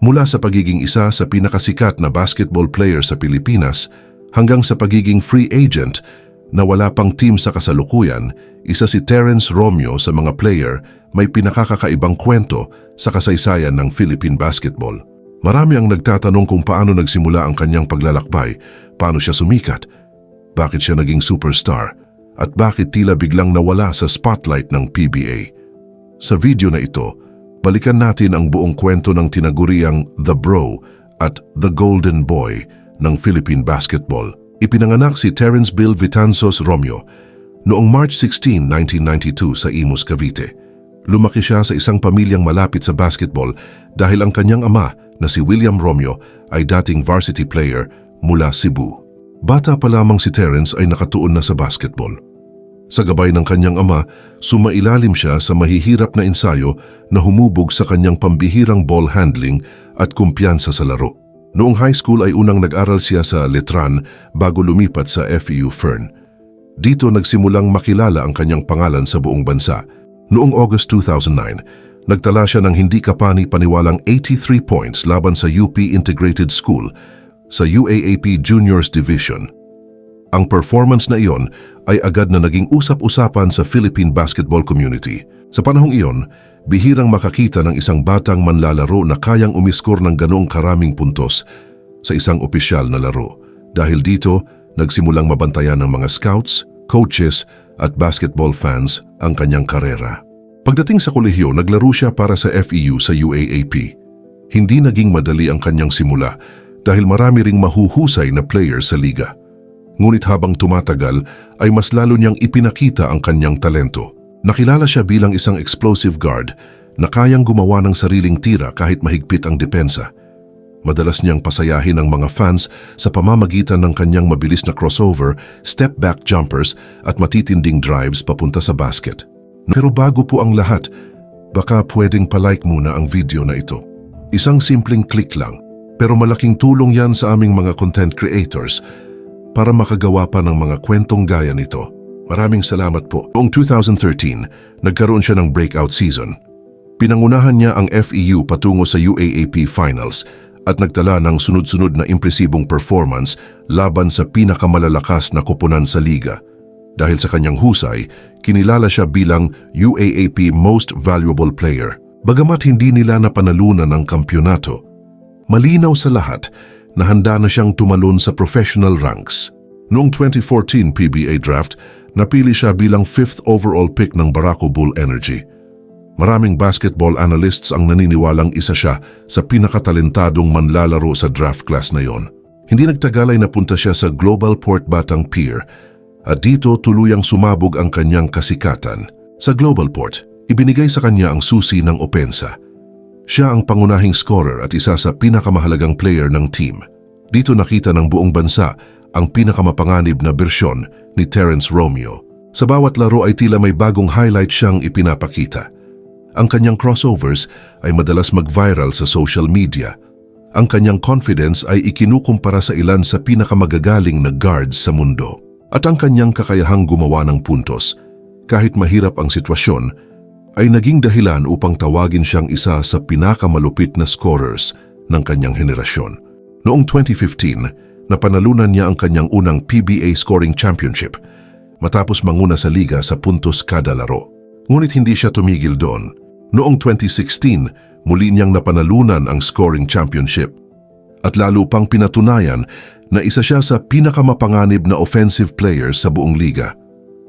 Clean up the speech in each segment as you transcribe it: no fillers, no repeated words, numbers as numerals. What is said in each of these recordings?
Mula sa pagiging isa sa pinakasikat na basketball player sa Pilipinas hanggang sa pagiging free agent na wala pang team sa kasalukuyan, isa si Terrence Romeo sa mga player may pinakakakaibang kwento sa kasaysayan ng Philippine basketball. Marami ang nagtatanong kung paano nagsimula ang kanyang paglalakbay, paano siya sumikat, bakit siya naging superstar, at bakit tila biglang nawala sa spotlight ng PBA. Sa video na ito, balikan natin ang buong kwento ng tinaguriang The Bro at The Golden Boy ng Philippine basketball. Ipinanganak si Terrence Bill Vitanzos Romeo noong March 16, 1992 sa Imus, Cavite. Lumaki siya sa isang pamilyang malapit sa basketball dahil ang kanyang ama na si William Romeo ay dating varsity player mula Cebu. Bata pa lamang si Terrence ay nakatuon na sa basketball. Sa gabay ng kanyang ama, sumailalim siya sa mahihirap na ensayo na humubog sa kanyang pambihirang ball handling at kumpiyansa sa laro. Noong high school ay unang nag-aral siya sa Letran bago lumipat sa FEU Fern. Dito nagsimulang makilala ang kanyang pangalan sa buong bansa. Noong August 2009, nagtala siya ng hindi kapani-paniwalang 83 points laban sa UP Integrated School sa UAAP Juniors Division. Ang performance na iyon ay agad na naging usap-usapan sa Philippine basketball community. Sa panahong iyon, bihirang makakita ng isang batang manlalaro na kayang umiskor ng ganoong karaming puntos sa isang opisyal na laro. Dahil dito, nagsimulang mabantayan ng mga scouts, coaches at basketball fans ang kanyang karera. Pagdating sa kolehiyo, naglaro siya para sa FEU sa UAAP. Hindi naging madali ang kanyang simula dahil marami ring mahuhusay na players sa liga. Ngunit habang tumatagal ay mas lalo niyang ipinakita ang kanyang talento. Nakilala siya bilang isang explosive guard na kayang gumawa ng sariling tira kahit mahigpit ang depensa. Madalas niyang pasayahin ang mga fans sa pamamagitan ng kanyang mabilis na crossover, step-back jumpers at matitinding drives papunta sa basket. Pero bago po ang lahat, baka pwedeng palike muna ang video na ito. Isang simpleng click lang, pero malaking tulong yan sa aming mga content creators para makagawa pa ng mga kwentong gaya nito. Maraming salamat po. Noong 2013, nagkaroon siya ng breakout season. Pinangunahan niya ang FEU patungo sa UAAP Finals at nagtala ng sunod-sunod na impresibong performance laban sa pinakamalalakas na koponan sa liga. Dahil sa kanyang husay, kinilala siya bilang UAAP Most Valuable Player. Bagamat hindi nila napanalunan ang kampyonato, malinaw sa lahat na handa na siyang tumalon sa professional ranks. Noong 2014 PBA Draft, napili siya bilang 5th overall pick ng Barako Bull Energy. Maraming basketball analysts ang naniniwalang isa siya sa pinakatalentadong manlalaro sa draft class na yon. Hindi nagtagal ay napunta siya sa Global Port Batang Pier at dito tuluyang sumabog ang kanyang kasikatan. Sa Global Port, ibinigay sa kanya ang susi ng opensa. Siya ang pangunahing scorer at isa sa pinakamahalagang player ng team. Dito nakita ng buong bansa ang pinakamapanganib na bersyon ni Terrence Romeo. Sa bawat laro ay tila may bagong highlight siyang ipinapakita. Ang kanyang crossovers ay madalas mag-viral sa social media. Ang kanyang confidence ay ikinukumpara sa ilan sa pinakamagagaling na guards sa mundo. At ang kanyang kakayahang gumawa ng puntos, kahit mahirap ang sitwasyon, ay naging dahilan upang tawagin siyang isa sa pinakamalupit na scorers ng kanyang henerasyon. Noong 2015, napanalunan niya ang kanyang unang PBA Scoring Championship matapos manguna sa liga sa puntos kada laro. Ngunit hindi siya tumigil doon. Noong 2016, muli niyang napanalunan ang Scoring Championship at lalo pang pinatunayan na isa siya sa pinakamapanganib na offensive players sa buong liga.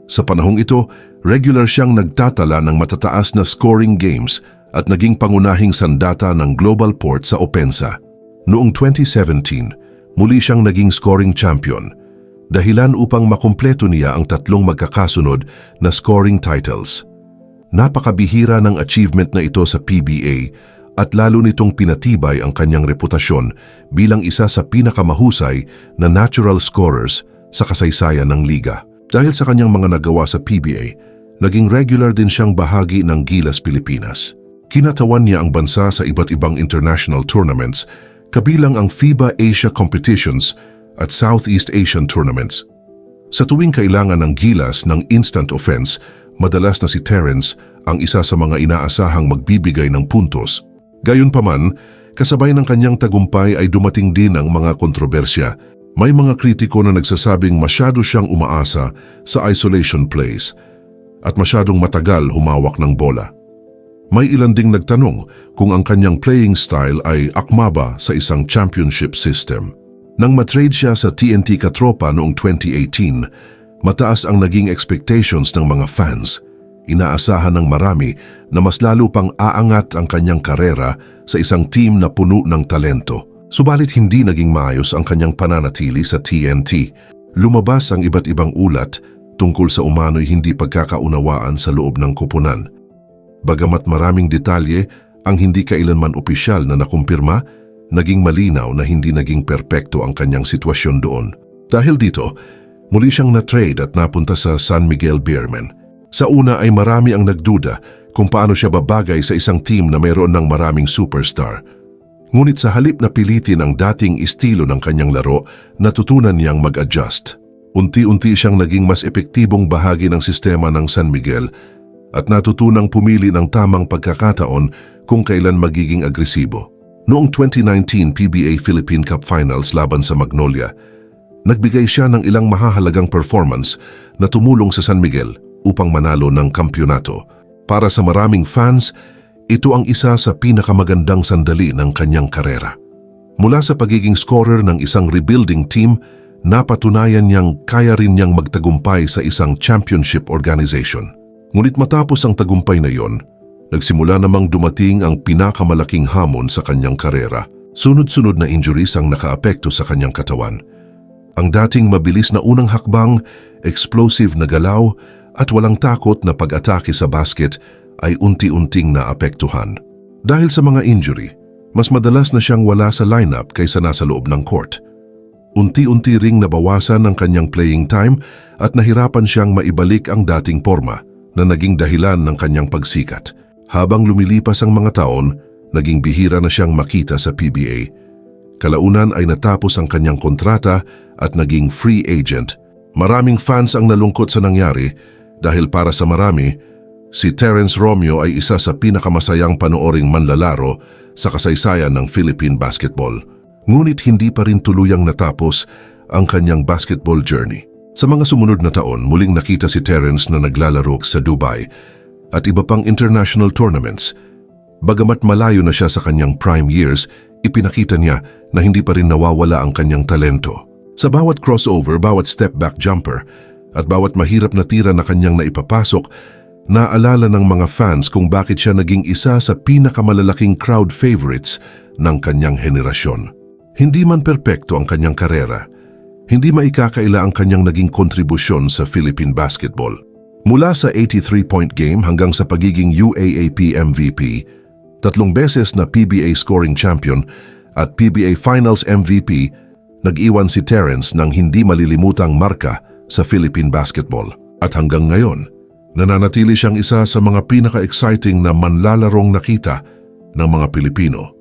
Sa panahong ito, regular siyang nagtatala ng matataas na scoring games at naging pangunahing sandata ng Global Port sa opensa. Noong 2017, muli siyang naging scoring champion, dahilan upang makumpleto niya ang tatlong magkakasunod na scoring titles. Napakabihira ng achievement na ito sa PBA at lalo nitong pinatibay ang kanyang reputasyon bilang isa sa pinakamahusay na natural scorers sa kasaysayan ng liga. Dahil sa kanyang mga nagawa sa PBA, naging regular din siyang bahagi ng Gilas Pilipinas. Kinatawan niya ang bansa sa iba't ibang international tournaments, kabilang ang FIBA Asia Competitions at Southeast Asian Tournaments. Sa tuwing kailangan ng Gilas ng instant offense, madalas na si Terrence ang isa sa mga inaasahang magbibigay ng puntos. Gayunpaman, Kasabay ng kanyang tagumpay ay dumating din ang mga kontrobersya. May mga kritiko na nagsasabing masyado siyang umaasa sa isolation plays at masyadong matagal humawak ng bola. May ilan ding nagtanong kung ang kanyang playing style ay akma ba sa isang championship system. Nang matrade siya sa TNT Katropa noong 2018, mataas ang naging expectations ng mga fans. Inaasahan ng marami na mas lalo pang aangat ang kanyang karera sa isang team na puno ng talento. Subalit hindi naging maayos ang kanyang pananatili sa TNT. Lumabas ang iba't ibang ulat tungkol sa umano'y hindi pagkakaunawaan sa loob ng kupunan. Bagamat maraming detalye ang hindi kailanman opisyal na nakumpirma, naging malinaw na hindi naging perpekto ang kanyang sitwasyon doon. Dahil dito, muli siyang na-trade at napunta sa San Miguel Beermen. Sa una ay marami ang nagduda kung paano siya babagay sa isang team na mayroon ng maraming superstar. Ngunit sa halip na pilitin ang dating estilo ng kanyang laro, natutunan niyang mag-adjust. Unti-unti siyang naging mas epektibong bahagi ng sistema ng San Miguel at natutunang pumili ng tamang pagkakataon kung kailan magiging agresibo. Noong 2019 PBA Philippine Cup Finals laban sa Magnolia, nagbigay siya ng ilang mahahalagang performance na tumulong sa San Miguel upang manalo ng kampyonato. Para sa maraming fans, ito ang isa sa pinakamagandang sandali ng kanyang karera. Mula sa pagiging scorer ng isang rebuilding team, napatunayan niyang kaya rin niyang magtagumpay sa isang championship organization. Ngunit matapos ang tagumpay na yon, nagsimula namang dumating ang pinakamalaking hamon sa kanyang karera. Sunod-sunod na injuries ang nakaapekto sa kanyang katawan. Ang dating mabilis na unang hakbang, explosive na galaw, at walang takot na pag-atake sa basket ay unti-unting naapektuhan. Dahil sa mga injury, mas madalas na siyang wala sa lineup kaysa nasa loob ng court. Unti-unti ring nabawasan ang kanyang playing time at nahirapan siyang maibalik ang dating porma na naging dahilan ng kanyang pagsikat. Habang lumilipas ang mga taon, naging bihira na siyang makita sa PBA. Kalaunan ay natapos ang kanyang kontrata at naging free agent. Maraming fans ang nalungkot sa nangyari dahil para sa marami, si Terrence Romeo ay isa sa pinakamasayang panooring manlalaro sa kasaysayan ng Philippine basketball. Ngunit hindi pa rin tuluyang natapos ang kanyang basketball journey. Sa mga sumunod na taon, muling nakita si Terrence na naglalaro sa Dubai at iba pang international tournaments. Bagamat malayo na siya sa kanyang prime years, ipinakita niya na hindi pa rin nawawala ang kanyang talento. Sa bawat crossover, bawat step-back jumper, at bawat mahirap na tira na kanyang naipapasok, naalala ng mga fans kung bakit siya naging isa sa pinakamalalaking crowd favorites ng kanyang henerasyon. Hindi man perpekto ang kanyang karera, hindi maikakaila ang kanyang naging kontribusyon sa Philippine basketball. Mula sa 83-point game hanggang sa pagiging UAAP MVP, 3 beses na PBA scoring champion at PBA Finals MVP, nag-iwan si Terrence ng hindi malilimutang marka sa Philippine basketball. At hanggang ngayon, nananatili siyang isa sa mga pinaka-exciting na manlalarong nakita ng mga Pilipino.